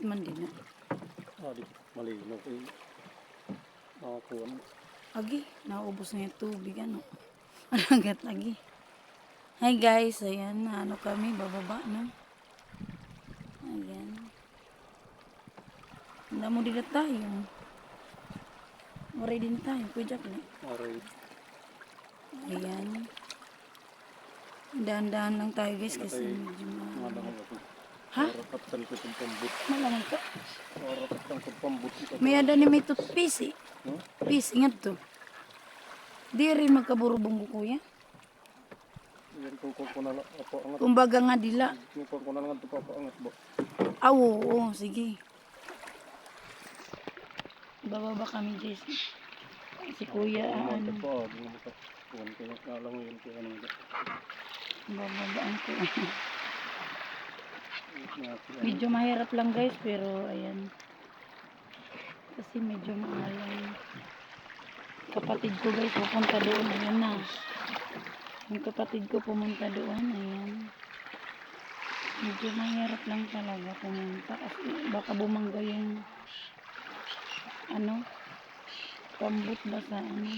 man din. Di malinaw kay makakuha. Agi, naubos na yung tubig, ano. Managat lagi. Hi guys, ayan, ano kami, bababa, no. Ayan. Hindi mo din na tayo. Maray din tayo, pujak na. Aray. Ayan. Dahan-dahan lang tayo guys kasi medyo malamang ako. Ha? Marakatan ko itong pambut. Malamang ka. Marakatan ko pambut. May ada ni may toothpaste eh. No? Paste, ingat to. Di rin magkaburubong ko kuya. Yan ko na lang ako angat. Kumbaga nga dila. Ko na lang ito papaangat ba? Oo, sige. Bababa kami guys. Si kuya, ano. Buwan ko na lang yun kaya ano. Bababaan ko. Medyo mahirap lang guys, pero ayan. Kasi medyo maalang. Kapatid ko guys, pupunta doon. Ayan na. Yung kapatid ko pumunta doon. Ayan. Medyo mahirap lang talaga pumunta. Kasi baka bumangga yung ano, pambut ba sa ano.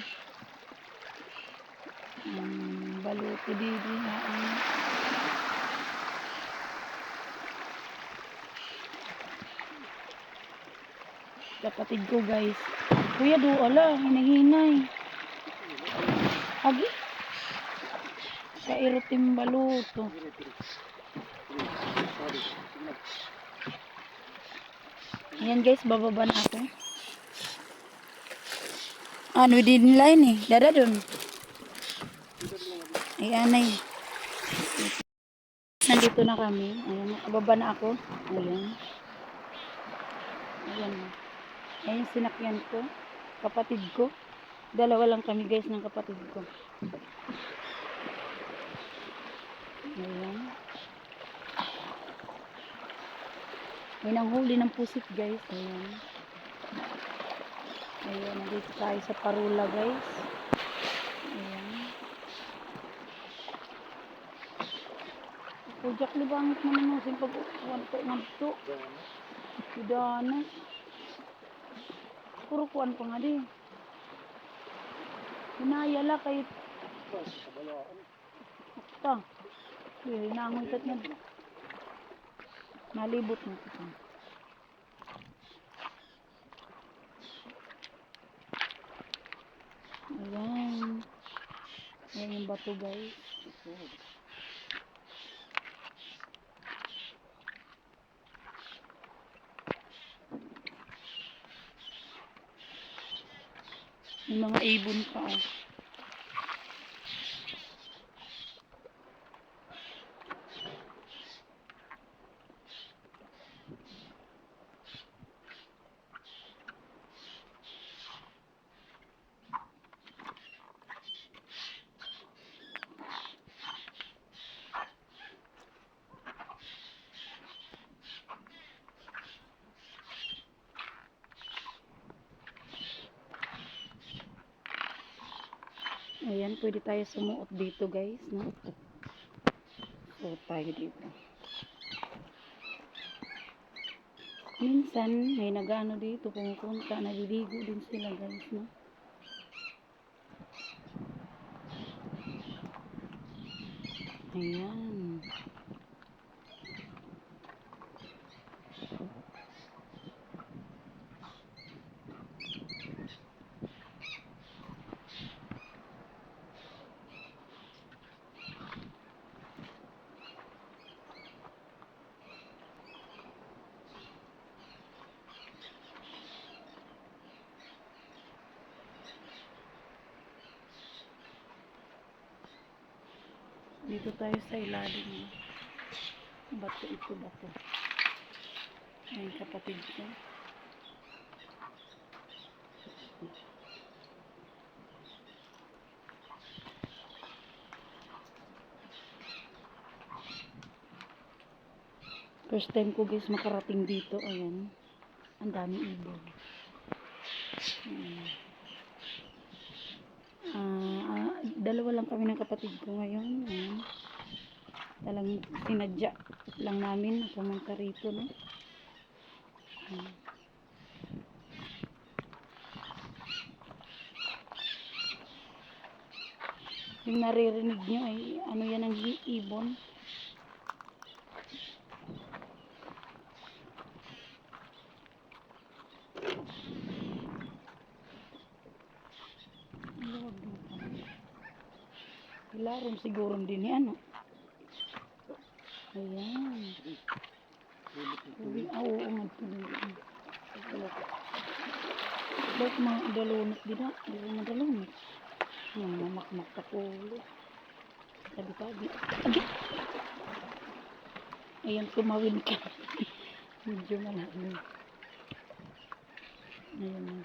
Baluto didi. Kapatid ko guys. Kuya do ala, hinahinay. Agi. Sa irutim baluto. Ayan guys, bababa na ako. Ano din line eh. Dada dun. Ayan ay. Nandito na kami. Ayan, bababa na ako. Ayan. Ayan. Ayan sinakyan ko. Kapatid ko. Dalawa lang kami guys ng kapatid ko. Ayan. May nanghuli ng pusit guys. Ayan. Ayan. Nandito tayo sa Parula guys. Ayan. Pujak libangit mo naman sin pag-uwan ko ngadto. Idanas. Puro kuwan pa nga di. Hinayala kay ta. Nangoy tat nga. Malibot na ito. Ayan. Ayan yung bato guys. May mga ibon pa oh. Ayan, pwede tayo sumuot dito guys, no? Suot tayo dito. Minsan, may nagano dito, pumupunta, naliligo din sila guys, no? Ayan. Dito tayo sa ilalim. Bato ito, bato. Ayan, kapatid ko. First time ko guys makarating dito. Ayan. Ang daming ibon. Dalawa lang kami ng kapatid ko ngayon. Ayan. Talagang sinadya lang namin na pumunta rito, no? Ayan. Yung naririnig nyo ay ano yan ang ibon. Ilarom siguro din ni ano. Ayan. Oo nga po din. Ba't mga dalunot din na? Hindi mo dalunot. Mamakmak ka po. Tabi-tabi. Abi! Ayan, tumawin ka. Medyo malalim. Ayan na.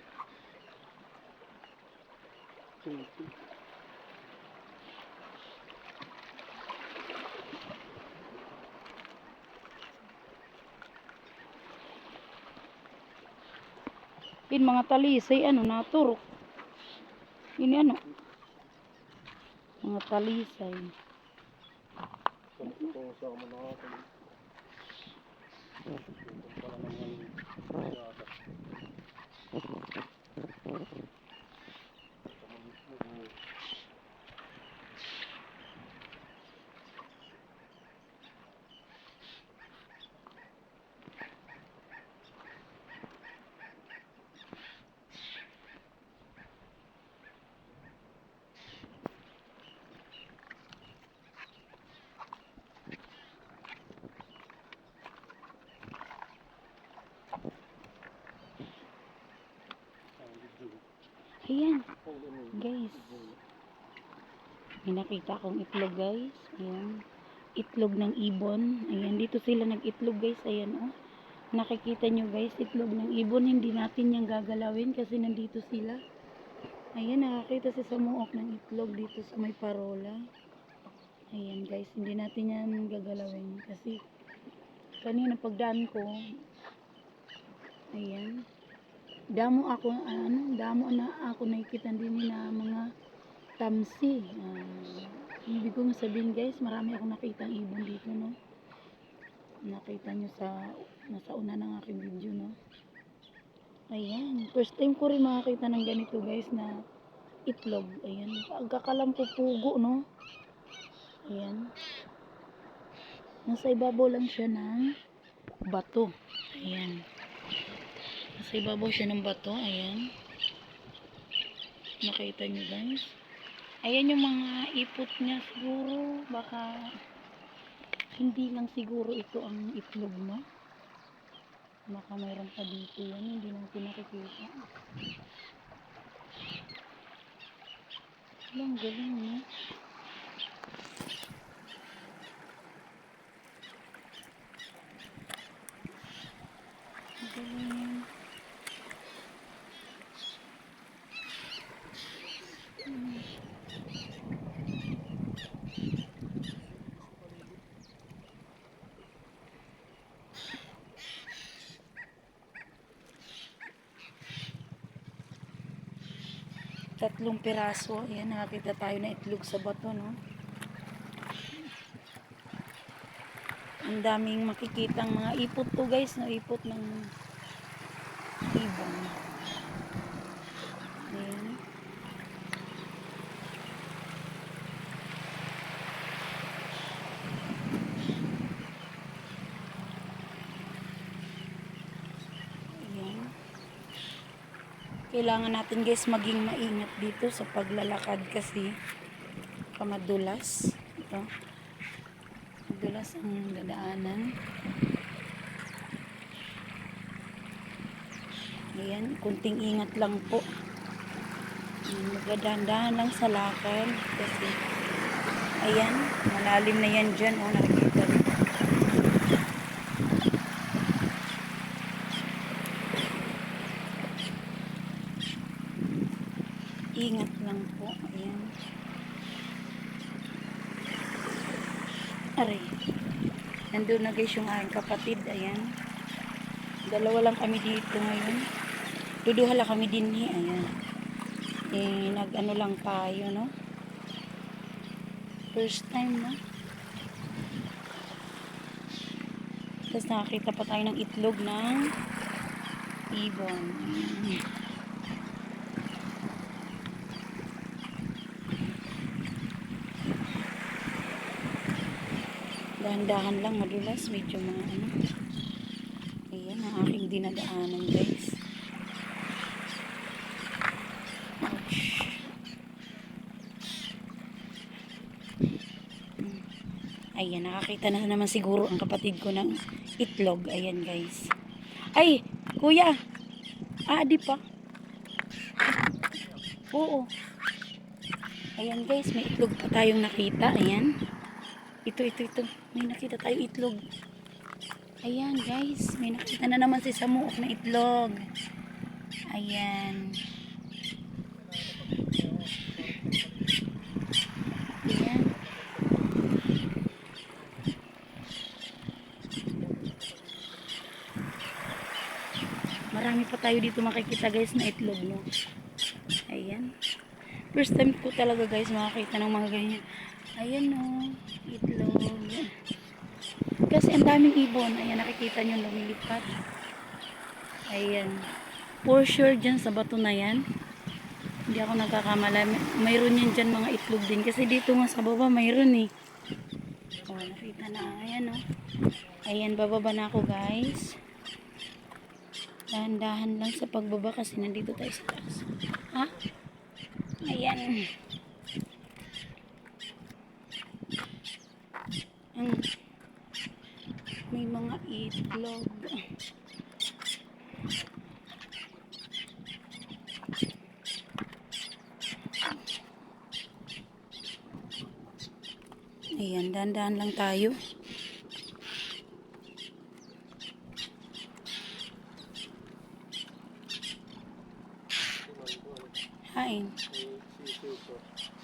In mga talisay, ano, naturok. Ini ano? Mga talisay. Sama na ako. Pala naman Ayan. Guys. May nakita akong itlog, guys. Ayan. Itlog ng ibon. Ayan. Dito sila nag-itlog, guys. Ayan, oh. Nakikita nyo, guys. Itlog ng ibon. Hindi natin yung gagalawin kasi nandito sila. Ayan. Nakakita si Samuok ng itlog dito sa may parola. Ayan, guys. Hindi natin yan gagalawin kasi kanina pagdaan ko, ayan. Damo na ako nakikita din na mga tamsi. Ibig kong sabihin, guys, marami akong nakitang ibon dito, no. Nakita nyo nasa una ng aking video, no. Ayan, first time ko rin makakita ng ganito, guys, na itlog. Ayan, pagkakalam ko pugo, no. Ayan, nasa ibabaw lang siya ng bato. Ayan, nasa ibabaw siya ng bato. Ayan, nakita nyo, guys. Ayan yung mga ipot niya siguro. Baka hindi lang siguro ito ang itlog mo. Baka mayroon pa dito yan. Hindi natin nakikita. Alang galing, no? Galing. Tatlong piraso. Ayan, nakakita tayo na itlog sa bato, no? Ang daming makikitang mga ipot to, guys, no? Ipot ng ibon. Ayan. Ayan. Kailangan natin, guys, maging maingat dito sa paglalakad kasi madulas. Ito. Madulas ang dadaanan. Ayan, kunting ingat lang po. Magdahan-dahan lang sa lakad kasi ayan, malalim na yan dyan. Oh, nakikita rin. Ingat lang po. Ayan. Aray. Nandun na, guys, yung aking kapatid. Ayan. Dalawa lang kami dito ngayon. Duduhala kami din eh. Ayan. Nag-ano lang tayo, no? First time, no? Tapos nakakita pa tayo ng itlog ng Ibon. Ayan. Dahan-dahan lang, madulas. Medyo mga ano. Ayan, ang aking dinadaanan, guys. Ouch. Ayan, nakakita na naman siguro ang kapatid ko ng itlog. Ayan, guys. Ay, kuya. Di pa. Oo. Ayan, guys, may itlog pa tayong nakita. Ayan. Ito. May nakita tayong itlog. Ayan, guys. May nakita na naman si Samuok na itlog. Ayan. Ayan. Marami pa tayo dito makikita, guys, na itlog, no? Ayan. First time ko talaga, guys, makakita ng mga ganyan. Ayan, no. Itlog. Kasi ang daming ibon. Ayan, nakikita nyo lumilipat. Ayan. For sure dyan sa bato na yan. Hindi ako nagkakamala. Mayroon yan dyan mga itlog din. Kasi dito nga sa baba mayroon eh. O, nakita na. Ayan o. Ayan, bababa na ako, guys. Dahan-dahan lang sa pagbaba kasi nandito tayo sa taas. Ha? Ayan. May mga itlog. Ayan, dahan-dahan lang tayo. Hain.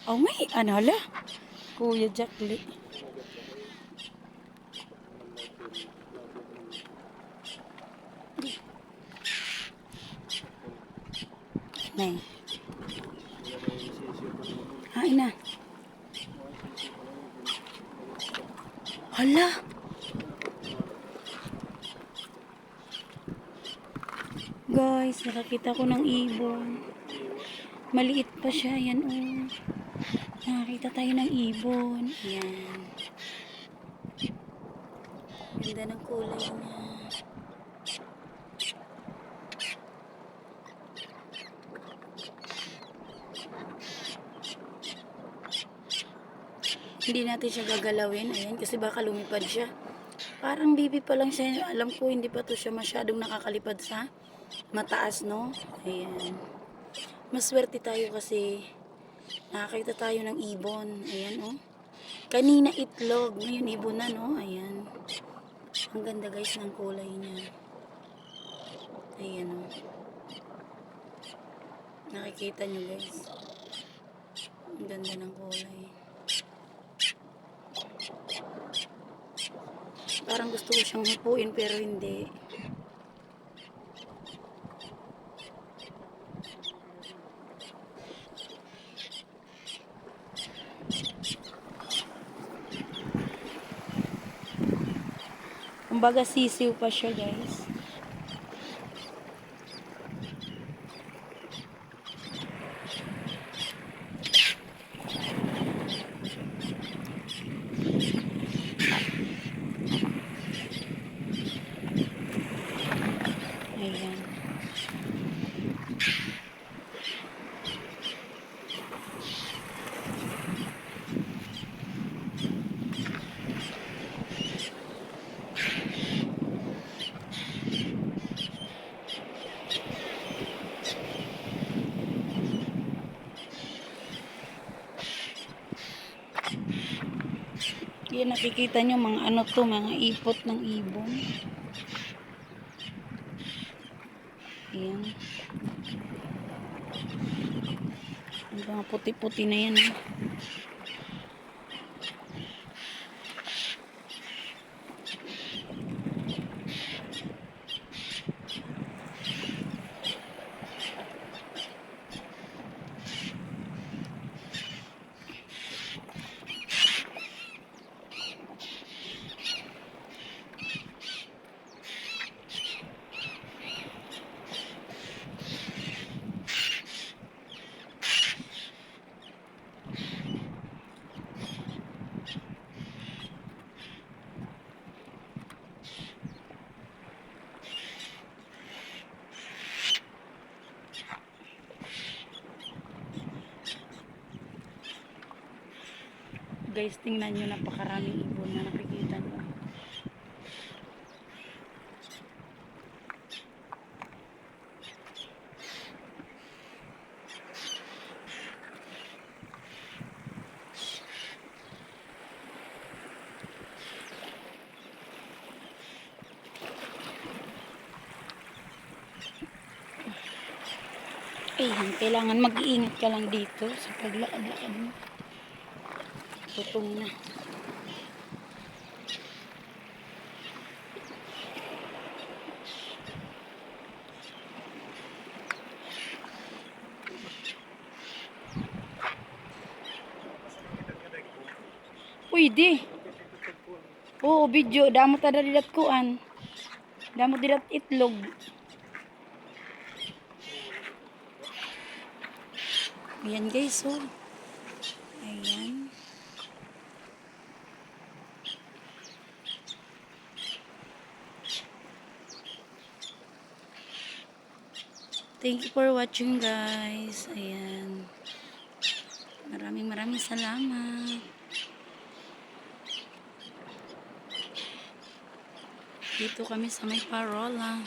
Oh, may ano hala? Kuya Jackli. Nay. Hain na. Hala. Guys, nakakita ko ng ibon. Maliit pa siya. Yan oh. Nakakita tayo ng ibon. Ayan. Ganda ng kulay niya. Hindi natin siya gagalawin. Ayan, kasi baka lumipad siya. Parang baby pa lang siya. Alam ko, hindi pa to siya masyadong nakakalipad sa mataas, no? Ayan. Maswerte tayo kasi nakakita tayo ng ibon. Ayan, oh. Kanina itlog. Ngayon ibon na, no? Ayan. Ang ganda, guys, ng kulay niya. Ayan, oh. Nakikita nyo, guys. Ang ganda ng kulay. Parang gusto ko siyang hipuin pero hindi. Kumbaga sisiw pa siya, guys. Ayan. Yan, nakikita nyo mga ano to, mga ipot ng ibon. Ayan. Ang mga puti-puti na yan. guys, tingnan nyo, napakaraming ibon na nakikita nyo. Ayan, kailangan mag-iingat ka lang dito sa paglakad-lakad mo. Tutong na. Pwede. Oo, video. Damot na didat kuan. Damot didat itlog. Ayan guys, oh. Ayan. Thank you for watching guys. Ayan. Maraming salamat. Dito kami sa may Parola.